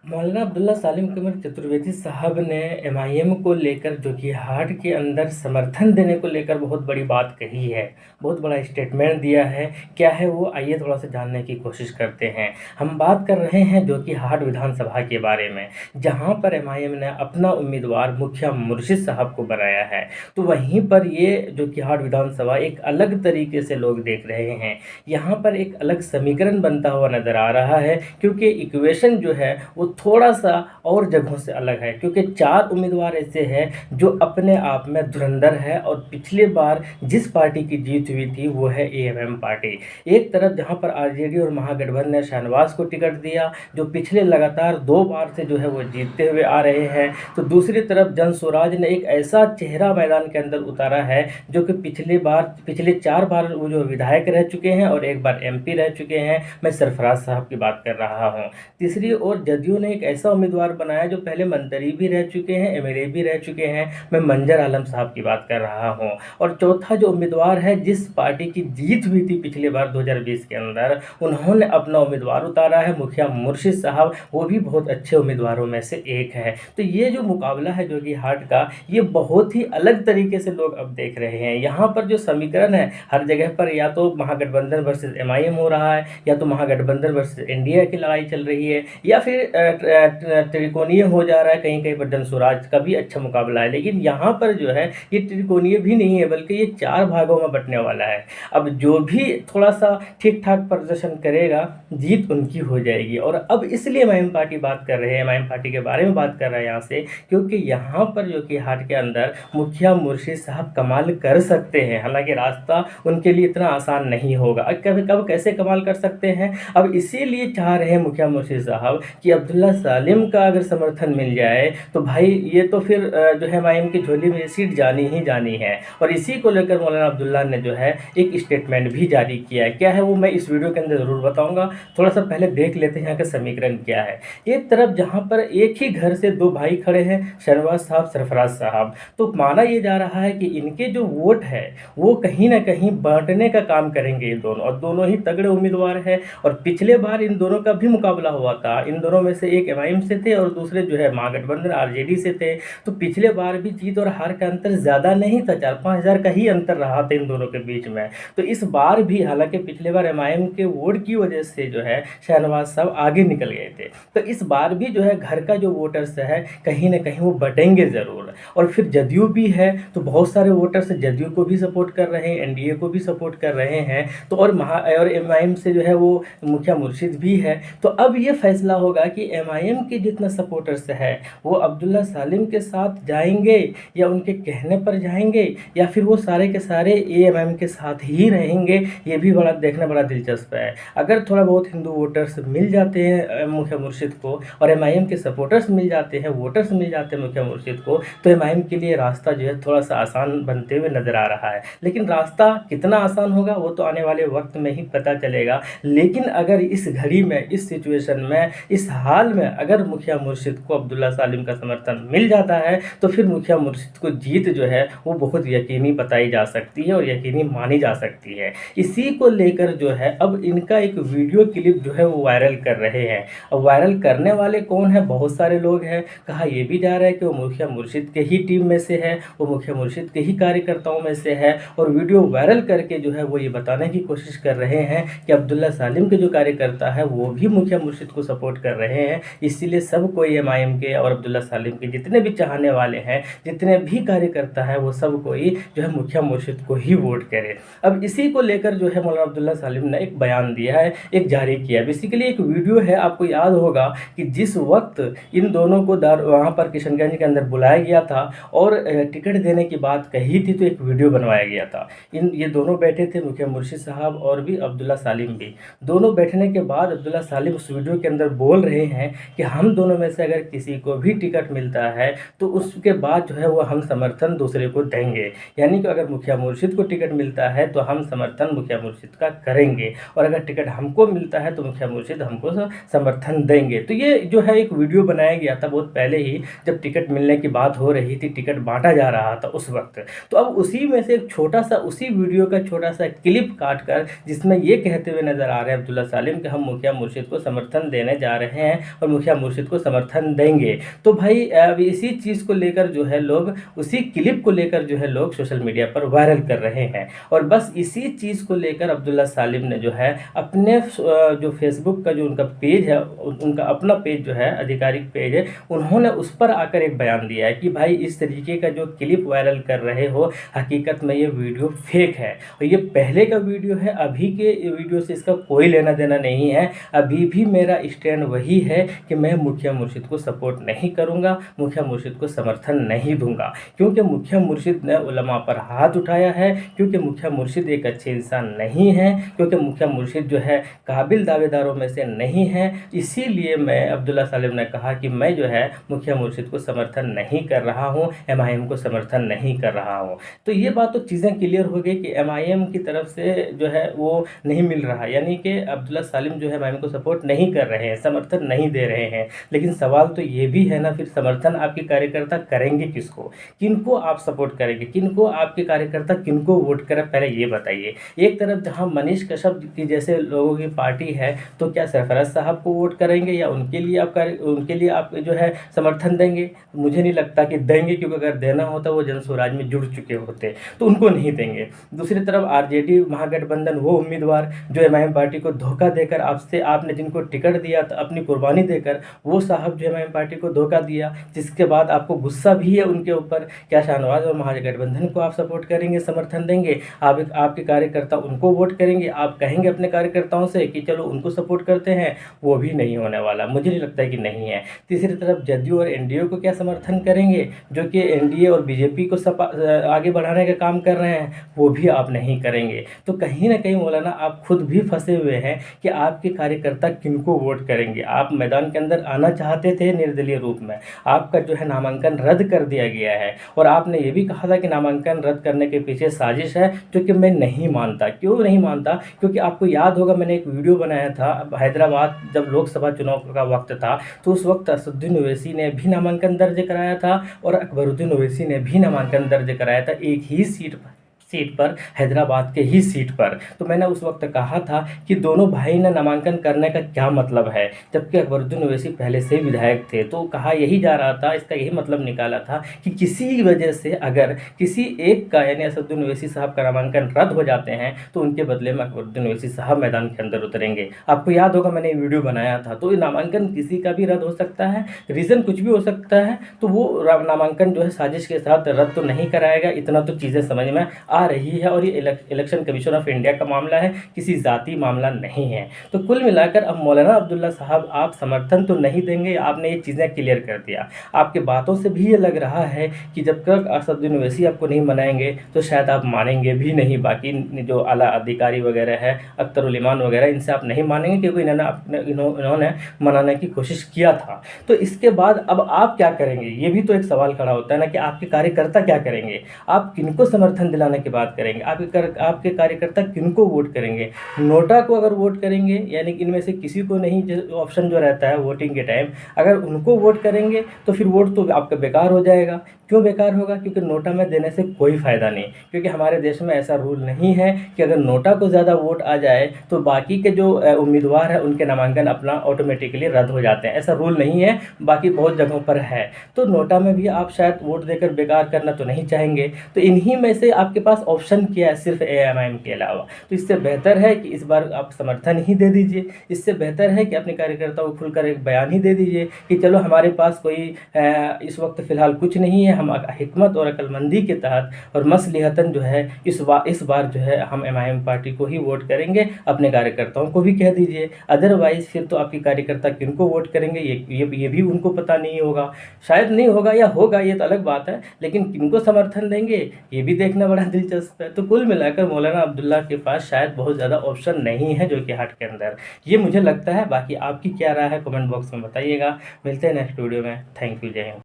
मौलाना अब्दुल्ला सालिम कमर चतुर्वेदी साहब ने एमआईएम को लेकर जो कि हार्ट के अंदर समर्थन देने को लेकर बहुत बड़ी बात कही है, बहुत बड़ा स्टेटमेंट दिया है। क्या है वो, आइए थोड़ा सा जानने की कोशिश करते हैं। हम बात कर रहे हैं जो कि हार्ट विधानसभा के बारे में, जहां पर एमआईएम ने अपना उम्मीदवार मुखिया मुर्शिद साहब को बनाया है। तो वहीं पर ये जो कि हार्ट विधानसभा एक अलग तरीके से लोग देख रहे हैं। यहाँ पर एक अलग समीकरण बनता हुआ नज़र आ रहा है, क्योंकि इक्वेशन जो है वो थोड़ा सा और जगहों से अलग है। क्योंकि 4 उम्मीदवार ऐसे हैं जो अपने आप में धुरंधर है, और पिछली बार जिस पार्टी की जीत हुई थी वो है एएमएम पार्टी। एक तरफ जहां पर आरजेडी और महागठबंधन ने शहनवाज को टिकट दिया, जो पिछले लगातार 2 बार से जो है वो जीतते हुए आ रहे हैं, तो दूसरी तरफ जन स्वराज ने एक ऐसा चेहरा मैदान के अंदर उतारा है जो कि पिछले 4 बार वो जो विधायक रह चुके हैं और एक बार एमपी रह चुके हैं। मैं सरफराज साहब की बात कर रहा हूँ। तीसरी ओर जदयू ने एक ऐसा उम्मीदवार बनाया जो पहले मंत्री भी रह चुके हैं, एमएलए भी रह चुके हैं। मैं मंजर आलम साहब की बात कर रहा हूं। और चौथा जो उम्मीदवार है, जिस पार्टी की जीत हुई थी पिछली बार 2020 के अंदर, उन्होंने अपना उम्मीदवार उतारा है मुखिया मुर्शिद साहब। वो भी बहुत अच्छे उम्मीदवारों में से एक है। तो ये जो मुकाबला है जो कि हार्ट का, ये बहुत ही अलग तरीके से लोग अब देख रहे हैं। यहाँ पर जो समीकरण है, हर जगह पर या तो महागठबंधन वर्सेस एमआईएम हो रहा है, या तो महागठबंधन वर्सेस एनडीए की लड़ाई चल रही है, या फिर त्रिकोणीय हो जा रहा है। कहीं कहीं पर जनसुराज का भी अच्छा मुकाबला है। लेकिन यहाँ पर जो है ये त्रिकोणीय भी नहीं है, बल्कि ये 4 भागों में बंटने वाला है। अब जो भी थोड़ा सा ठीक ठाक प्रदर्शन करेगा, जीत उनकी हो जाएगी। और अब इसलिए एमआईएम पार्टी बात कर रहे हैं, एमआईएम पार्टी के बारे में बात कर रहे हैं यहाँ से, क्योंकि यहाँ पर जो कि हार्ट के अंदर मुखिया मुर्शिद साहब कमाल कर सकते हैं। हालांकि रास्ता उनके लिए इतना आसान नहीं होगा। कभी कब कैसे कमाल कर सकते हैं, अब इसीलिए चाह रहे हैं मुखिया मुर्शिद साहब कि अब्दुल्ला सालिम का अगर समर्थन मिल जाए तो भाई ये तो फिर जो है एमआईएम की झोली में सीट जानी ही जानी है। और इसी को लेकर मौलाना अब्दुल्ला ने जो है एक स्टेटमेंट भी जारी किया है। क्या है वो, मैं इस वीडियो के अंदर ज़रूर बताऊंगा। थोड़ा सा पहले देख लेते हैं यहाँ का समीकरण क्या है। एक तरफ जहाँ पर एक ही घर से 2 भाई खड़े हैं, शहनवाज साहब, सरफराज साहब, तो माना ये जा रहा है कि इनके जो वोट है वो कहीं ना कहीं बांटने का काम करेंगे ये दोनों, और दोनों ही तगड़े उम्मीदवार हैं। और पिछले बार इन दोनों का भी मुकाबला हुआ था। इन दोनों में से एक एमआईएम से थे और दूसरे जो है महागठबंधन आरजेडी से थे। तो पिछले बार भी जीत और हार का अंतर ज़्यादा नहीं था, 4-5 हज़ार का ही अंतर रहा था इन दोनों के बीच में। तो इस बार भी, हालांकि पिछले बार एमआईएम के वोट की वजह से जो है शहनवाज साहब आगे निकल गए थे, तो इस बार भी जो है घर का जो वोटर्स है कहीं ना कहीं वो बटेंगे ज़रूर। और फिर जदयू भी है, तो बहुत सारे वोटर्स जदयू को भी सपोर्ट कर रहे हैं, एनडीए को भी सपोर्ट कर रहे हैं। तो और एमआईएम से जो है वो मुखिया मुर्शिद भी है। तो अब ये फैसला होगा कि एमआईएम के जितना सपोर्टर्स है वो अब्दुल्ला सालिम के साथ जाएंगे, या उनके कहने पर जाएंगे, या फिर वो सारे के सारे एएमएम के साथ ही रहेंगे। ये भी बड़ा देखना बड़ा दिलचस्प है। अगर थोड़ा बहुत हिंदू वोटर्स मिल जाते हैं मुखिया मुर्शिद को, और एमआईएम के सपोर्टर्स मिल जाते हैं, वोटर्स मिल जाते हैं मुखिया मुर्शिद को, तो एमआईएम के लिए रास्ता जो है थोड़ा सा आसान बनते हुए नजर आ रहा है। लेकिन रास्ता कितना आसान होगा वो तो आने वाले वक्त में ही पता चलेगा। लेकिन अगर इस घड़ी में, इस सिचुएशन में, इस हाल में अगर मुखिया मुर्शिद को अब्दुल्ला सालिम का समर्थन मिल जाता है, तो फिर मुखिया मुर्शिद को जीत जो है वो बहुत यकीनी बताई जा सकती है और यकीनी मानी जा सकती है। इसी को लेकर जो है अब इनका एक वीडियो क्लिप जो है वो वायरल कर रहे हैं। अब वायरल करने वाले कौन है, बहुत सारे लोग हैं। कहा यह भी जा रहा है कि वो मुखिया मुर्शिद के ही टीम में से है, वो मुखिया मुर्शिद के ही कार्यकर्ताओं में से है। और वीडियो वायरल करके जो है वो ये बताने की कोशिश कर रहे हैं कि अब्दुल्ला सालिम के जो कार्यकर्ता है वो भी मुखिया मुर्शिद को सपोर्ट कर रहे हैं। इसीलिए सब कोई एमआईएम के और अब्दुल्ला सालिम के जितने भी चाहने वाले हैं, जितने भी कार्यकर्ता है, वो सब कोई जो है मुखिया मुर्शिद को ही वोट करे। अब इसी को लेकर जो है मौलाना अब्दुल्ला सालिम ने एक बयान दिया है, एक जारी किया है। बेसिकली एक वीडियो है, आपको याद होगा कि जिस वक्त इन दोनों को वहाँ पर किशनगंज के अंदर बुलाया गया था और टिकट देने की बात कही थी, तो एक वीडियो बनवाया गया था। ये दोनों बैठे थे, मुखिया मुर्शिद साहब और भी अब्दुल्ला सालिम भी। दोनों बैठने के बाद अब्दुल्ला सालिम उस वीडियो के अंदर बोल रहे हैं कि हम दोनों में से अगर किसी को भी टिकट मिलता है तो उसके बाद जो है वो हम समर्थन दूसरे को देंगे। यानी कि अगर मुखिया मुर्शिद को टिकट मिलता है तो हम समर्थन मुखिया मुर्शिद का करेंगे, और अगर टिकट हमको मिलता है तो मुखिया मुर्शिद हमको समर्थन देंगे। तो ये जो है एक वीडियो बनाया गया था बहुत पहले ही, जब टिकट मिलने की बात हो रही थी, टिकट बांटा जा रहा था उस वक्त। तो अब उसी में से एक छोटा सा, उसी वीडियो का छोटा सा क्लिप काट कर, जिसमें ये कहते हुए नजर आ रहे हैं अब्दुल्ला सालिम कि हम मुखिया मुर्शिद को समर्थन देने जा रहे हैं और मुखिया मुर्शिद को समर्थन देंगे। तो भाई अब इसी चीज़ को लेकर जो है लोग, उसी क्लिप को लेकर जो है लोग सोशल मीडिया पर वायरल कर रहे हैं। और बस इसी चीज़ को लेकर अब्दुल्ला सालिम ने जो है अपने जो फेसबुक का जो उनका पेज है, उनका अपना पेज जो है, आधिकारिक पेज है, उन्होंने उस पर आकर एक बयान दिया है कि भाई इस तरीके का जो क्लिप वायरल कर रहे हो, हकीकत में ये वीडियो फेक है और ये पहले का वीडियो है, अभी के वीडियो से इसका कोई लेना देना नहीं है। अभी भी मेरा स्टैंड वही है कि मैं मुखिया मुर्शिद को सपोर्ट नहीं करूँगा, मुखिया मुर्शिद को समर्थन नहीं दूंगा, क्योंकि मुखिया मुर्शिद ने उलमा पर हाथ उठाया है, क्योंकि मुखिया मुर्शिद एक अच्छे इंसान नहीं है, क्योंकि मुखिया मुर्शिद जो है काबिल दावेदारों में से नहीं है। इसीलिए मैं अब्दुल्ला सालिम ने कहा कि मैं जो है मुखिया मुर्शिद को समर्थन नहीं कर रहा हूँ, एमआईएम को समर्थन नहीं कर रहा हूँ। तो ये बात तो चीज़ें क्लियर हो गई कि एमआईएम की तरफ से जो है वो नहीं मिल रहा, यानी कि अब्दुल्ला सालिम जो है एमआईएम को सपोर्ट नहीं कर रहे हैं, समर्थन नहीं दे रहे हैं। लेकिन सवाल तो ये भी है ना, फिर समर्थन आपके कार्यकर्ता करेंगे किसको, किनको आप सपोर्ट करेंगे, किनको आपके कार्यकर्ता किनको वोट करें, पहले ये बताइए। एक तरफ जहाँ मनीष कश्यप की जैसे लोगों की पार्टी है, तो क्या सरफराज साहब को वोट करेंगे या उनके लिए आप जो है समर्थन देंगे? मुझे नहीं लगता कि देंगे, क्योंकि अगर देना होता वो जन स्वराज में जुड़ चुके होते, तो उनको नहीं देंगे। दूसरी तरफ आरजेडी महागठबंधन, वो उम्मीदवार जो एमआईएम पार्टी को धोखा देकर आपने जिनको टिकट दिया था, अपनी कुर्बानी देकर, वो साहब जो एमआईएम पार्टी को धोखा दिया, जिसके बाद आपको गुस्सा भी है उनके ऊपर। क्या शाहनवाज और महागठबंधन को आप सपोर्ट करेंगे, समर्थन देंगे? आपके कार्यकर्ता उनको वोट करेंगे? आप कहेंगे अपने कार्यकर्ताओं से कि चलो उनको सपोर्ट करते हैं? वो भी नहीं होने वाला, मुझे नहीं लगता कि नहीं है। तीसरी तरफ जदयू और एनडीए को क्या समर्थन करेंगे, जो कि एनडीए और बीजेपी को आगे बढ़ाने का काम कर रहे हैं, वो भी आप नहीं करेंगे। तो कहीं ना कहीं मौलाना आप खुद भी फंसे हुए हैं कि आपके कार्यकर्ता किनको वोट करेंगे। आप मैदान के अंदर आना चाहते थे निर्दलीय रूप में, आपका जो है नामांकन रद्द कर दिया गया है, और आपने ये भी कहा था कि नामांकन रद्द करने के पीछे साजिश है, जो कि मैं नहीं मानता। क्यों नहीं मानता? क्योंकि आपको याद होगा मैंने एक वीडियो बनाया था हैदराबाद, जब लोकसभा चुनाव का वक्त था, तो उस वक्त असदुद्दीन ओवैसी ने भी नामांकन दर्ज कराया था और अकबरुद्दीन ओवैसी ने भी नामांकन दर्ज कराया था, एक ही सीट पर, हैदराबाद के ही सीट पर। तो मैंने उस वक्त कहा था कि दोनों भाई ने नामांकन करने का क्या मतलब है, जबकि अकबरुद्दीन ओवैसी पहले से विधायक थे। तो कहा यही जा रहा था, इसका यही मतलब निकाला था कि किसी वजह से अगर किसी एक का, यानी असदुद्दीन ओवैसी साहब का नामांकन रद्द हो जाते हैं, तो उनके बदले में अकबरुद्दीन ओवैसी साहब मैदान के अंदर उतरेंगे। आपको याद होगा मैंने वीडियो बनाया था। तो नामांकन किसी का भी रद्द हो सकता है, रीज़न कुछ भी हो सकता है, तो वो नामांकन जो है साजिश के साथ रद्द तो नहीं कराएगा। इतना तो चीज़ें समझ में आ रही है, और ये इलेक्शन कमीशन ऑफ इंडिया का मामला है, किसी जाती मामला नहीं है। तो कुल मिलाकर अब मौलाना अब्दुल्ला साहब आप समर्थन तो नहीं देंगे, आपने ये चीज़ें क्लियर कर दिया। आपके बातों से भी ये लग रहा है कि जब तक असदुद्दीन ओवैसी आपको नहीं मनाएंगे तो शायद आप मानेंगे भी नहीं। बाकी जो आला अधिकारी वगैरह है, अख्तरुल इमान वगैरह, इनसे आप नहीं मानेंगे, क्योंकि इन्होंने मनाने की कोशिश किया था। तो इसके बाद अब आप क्या करेंगे, ये भी तो एक सवाल खड़ा होता है ना, कि आपके कार्यकर्ता क्या करेंगे, आप किनको समर्थन दिलाने की बात करेंगे, आपके कार्यकर्ता किनको वोट करेंगे? नोटा को अगर वोट करेंगे, यानी कि इनमें से किसी को नहीं, जो ऑप्शन जो रहता है वोटिंग के टाइम, अगर उनको वोट करेंगे तो फिर वोट तो आपका बेकार हो जाएगा। क्यों बेकार होगा? क्योंकि नोटा में देने से कोई फ़ायदा नहीं, क्योंकि हमारे देश में ऐसा रूल नहीं है कि अगर नोटा को ज़्यादा वोट आ जाए तो बाकी के जो उम्मीदवार हैं उनके नामांकन अपना ऑटोमेटिकली रद्द हो जाते हैं। ऐसा रूल नहीं है, बाकी बहुत जगहों पर है। तो नोटा में भी आप शायद वोट देकर बेकार करना तो नहीं चाहेंगे। तो इन्हीं में से आपके पास ऑप्शन किया है सिर्फ एएमआईएम के अलावा। तो इससे बेहतर है कि इस बार आप समर्थन ही दे दीजिए। इससे बेहतर है कि अपने कार्यकर्ताओं को खुलकर एक बयान ही दे दीजिए कि चलो हमारे पास कोई इस वक्त फ़िलहाल कुछ नहीं है, हम हिकमत और अक्लमंदी के तहत और मसलिहतन जो है इस बार जो है हम एमआईएम पार्टी को ही वोट करेंगे। अपने कार्यकर्ताओं को भी कह दीजिए, अदरवाइज़ फिर तो आपके कार्यकर्ता किनको वोट करेंगे ये भी उनको पता नहीं होगा। शायद नहीं होगा या होगा, ये तो अलग बात है, लेकिन किनको समर्थन देंगे ये भी देखना बड़ा दिलचस्प है। तो कुल मिलाकर मौलाना अब्दुल्ला के पास शायद बहुत ज़्यादा ऑप्शन नहीं है जो कि हाट के अंदर, ये मुझे लगता है। बाकी आपकी क्या राय है कमेंट बॉक्स में बताइएगा। मिलते हैं नेक्स्ट वीडियो में। थैंक यू, जय हिंद।